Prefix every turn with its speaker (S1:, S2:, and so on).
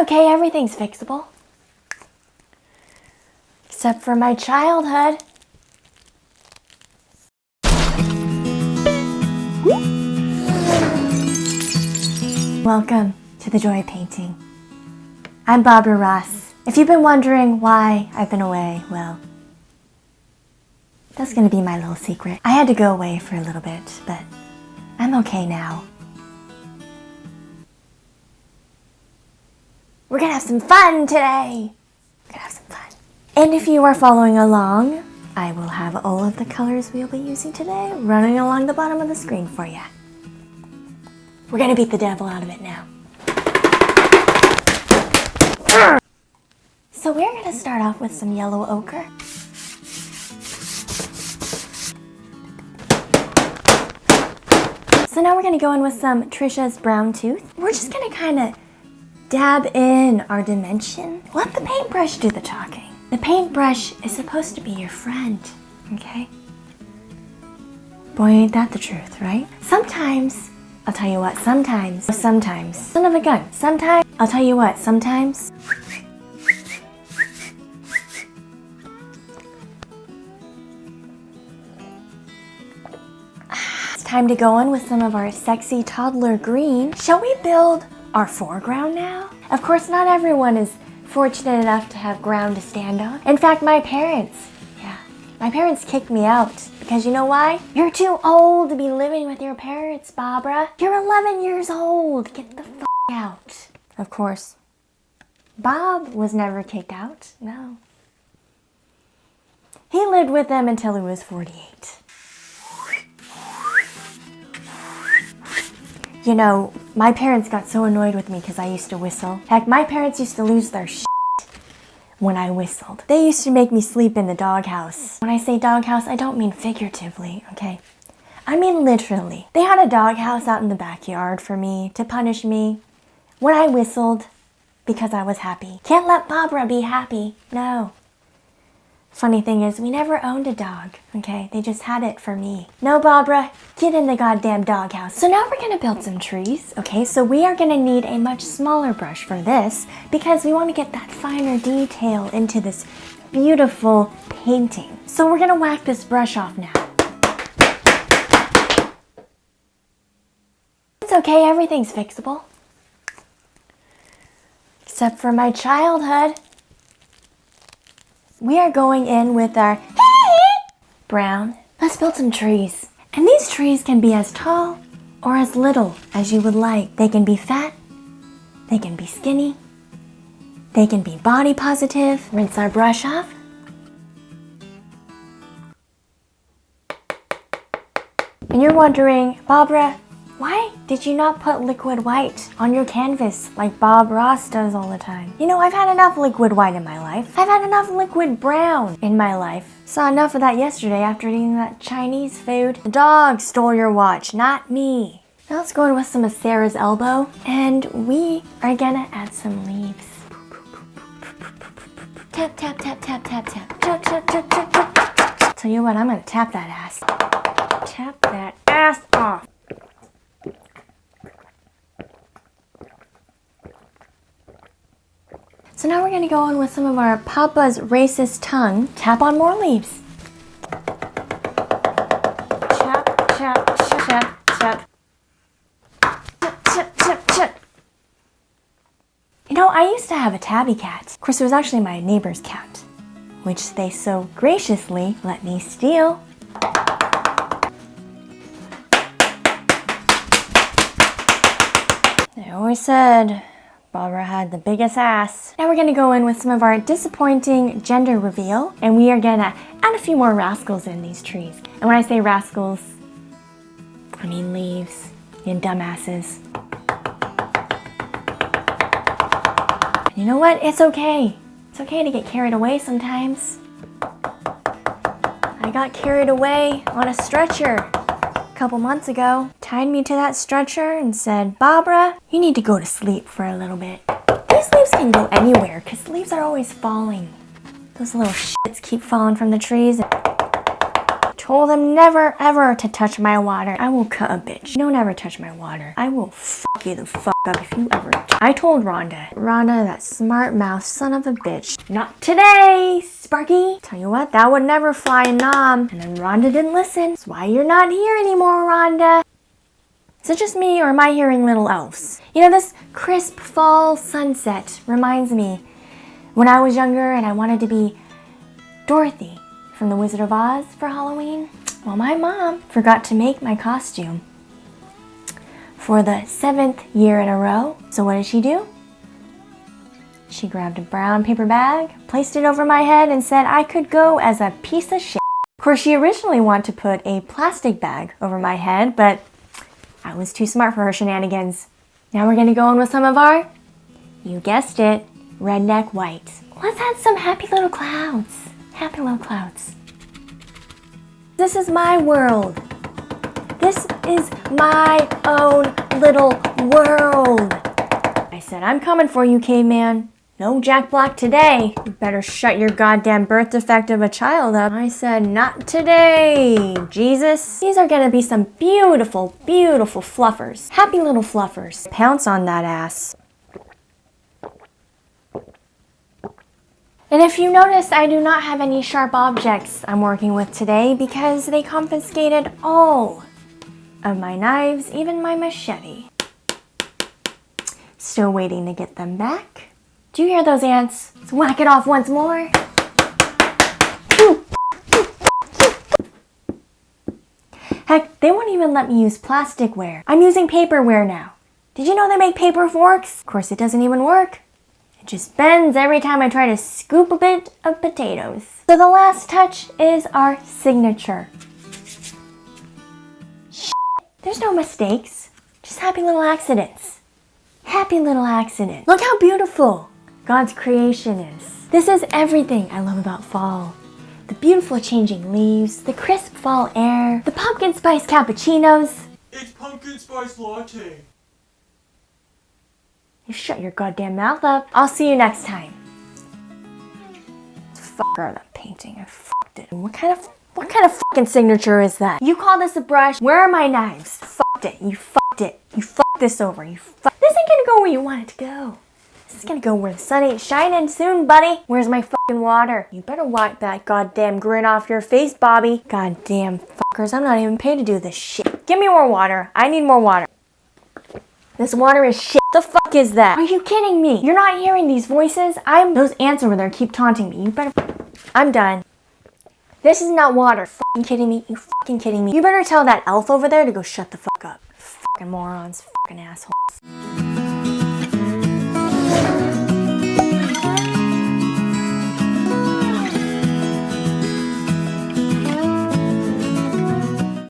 S1: okay, everything's fixable. Except for my childhood. Welcome to the joy of painting. I'm Bobbera Ross. If you've been wondering why I've been away, well, that's gonna be my little secret. I had to go away for a little bit, but I'm okay now. We're gonna have some fun today. We're gonna have some fun. And if you are following along, I will have all of the colors we'll be using today running along the bottom of the screen for you. We're gonna beat the devil out of it now. So we're gonna start off with some yellow ochre. So now we're gonna go in with some Trisha's brown tooth. We're just gonna kind of dab in our dimension. Let the paintbrush do the talking. The paintbrush is supposed to be your friend, okay? Boy, ain't that the truth, right? Sometimes, I'll tell you what, sometimes, son of a gun, sometimes, I'll tell you what, sometimes, it's time to go in with some of our sexy toddler green. Shall we build our foreground now? Of course, not everyone is fortunate enough to have ground to stand on. In fact, my parents kicked me out because you know why? You're too old to be living with your parents, Bobbera. You're 11 years old. Get the f out. Of course, Bob was never kicked out. No. He lived with them until he was 48. You know, my parents got so annoyed with me because I used to whistle. Heck, my parents used to lose their shit when I whistled. They used to make me sleep in the doghouse. When I say doghouse, I don't mean figuratively, okay? I mean literally. They had a doghouse out in the backyard for me to punish me when I whistled because I was happy. Can't let Bobbera be happy, no. Funny thing is, we never owned a dog, okay? They just had it for me. No, Bobbera, get in the goddamn doghouse. So now we're gonna build some trees, okay? So we are gonna need a much smaller brush for this because we wanna get that finer detail into this beautiful painting. So we're gonna whack this brush off now. It's okay, everything's fixable. Except for my childhood. We are going in with our brown. Let's build some trees. And these trees can be as tall or as little as you would like. They can be fat, they can be skinny, they can be body positive. Rinse our brush off. And you're wondering, Bobbera, why did you not put liquid white on your canvas like Bob Ross does all the time? You know, I've had enough liquid white in my life. I've had enough liquid brown in my life. Saw enough of that yesterday after eating that Chinese food. The dog stole your watch, not me. Now let's go in with some of Sarah's elbow. And we are gonna add some leaves. Tap, tap, tap, tap, tap, tap. Tap, tap, tap, tap, tap. Tell you what, I'm gonna tap that ass. Tap that ass off. So now we're going to go in with some of our Papa's Racist Tongue. Tap on more leaves. Chap, chap, chap, chap, chap. Chap, chap, chap, chap. You know, I used to have a tabby cat. Of course, it was actually my neighbor's cat, which they so graciously let me steal. They always said Bobbera had the biggest ass. Now we're gonna go in with some of our disappointing gender reveal, and we are gonna add a few more rascals in these trees. And when I say rascals, I mean leaves and dumbasses. And you know what? It's okay. It's okay to get carried away sometimes. I got carried away on a stretcher a couple months ago. Tied me to that stretcher and said, Bobbera, you need to go to sleep for a little bit. These leaves can go anywhere because leaves are always falling. Those little shits keep falling from the trees and Told them never ever to touch my water. I will cut a bitch. Don't ever touch my water. I will fuck you the fuck up if you ever I told Rhonda. Rhonda, that smart mouth son of a bitch. Not today, Sparky. Tell you what, that would never fly in Nom. And then Rhonda didn't listen. That's why you're not here anymore, Rhonda. Is it just me or am I hearing little elves? You know, this crisp fall sunset reminds me when I was younger and I wanted to be Dorothy from The Wizard of Oz for Halloween. Well, my mom forgot to make my costume for the 7th year in a row. So what did she do? She grabbed a brown paper bag, placed it over my head, and said I could go as a piece of shit. Of course, she originally wanted to put a plastic bag over my head, but I was too smart for her shenanigans. Now we're gonna go in with some of our, you guessed it, redneck white. Let's add some happy little clouds. Happy little clouds. This is my world. This is my own little world. I said, I'm coming for you, caveman. No Jack Black today. You better shut your goddamn birth defect of a child up. I said, not today, Jesus. These are gonna be some beautiful, beautiful fluffers. Happy little fluffers. Pounce on that ass. And if you notice, I do not have any sharp objects I'm working with today because they confiscated all of my knives, even my machete. Still waiting to get them back. Do you hear those ants? Let's whack it off once more. Heck, they won't even let me use plasticware. I'm using paperware now. Did you know they make paper forks? Of course, it doesn't even work. It just bends every time I try to scoop a bit of potatoes. So the last touch is our signature. There's no mistakes, just happy little accidents. Happy little accident. Look how beautiful God's creation is. This is everything I love about fall. The beautiful changing leaves, the crisp fall air, the pumpkin spice cappuccinos.
S2: It's pumpkin spice latte.
S1: You shut your goddamn mouth up. I'll see you next time. Fuck that painting. I fucked it. What kind of fucking signature is that? You call this a brush? Where are my knives? Fucked it. You fucked it. You fucked this over. This ain't gonna go where you want it to go. This is gonna go where the sun ain't shining soon, buddy. Where's my fucking water? You better wipe that goddamn grin off your face, Bobby. Goddamn fuckers. I'm not even paid to do this shit. Give me more water. I need more water. This water is shit. The fuck is that? Are you kidding me? You're not hearing these voices? Those ants over there keep taunting me. You better... I'm done. This is not water. Fucking kidding me? You fucking kidding me? You better tell that elf over there to go shut the fuck up. Fucking morons. Fucking assholes.